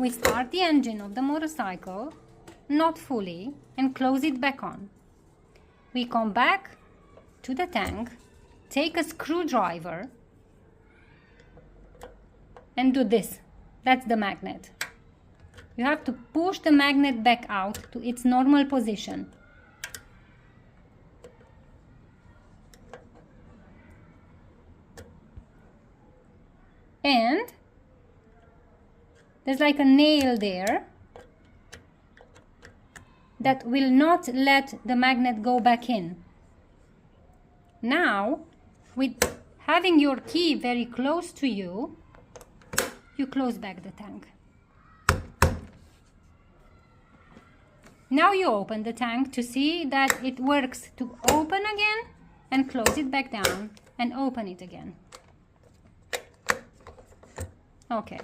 we start the engine of the motorcycle, not fully, and close it back on. We come back to the tank, take a screwdriver, and do this. That's the magnet. You have to push the magnet back out to its normal position. And there's like a nail there that will not let the magnet go back in. Now, with having your key very close to you, you close back the tank. Now you open the tank to see that it works to open again and close it back down and open it again. Okay.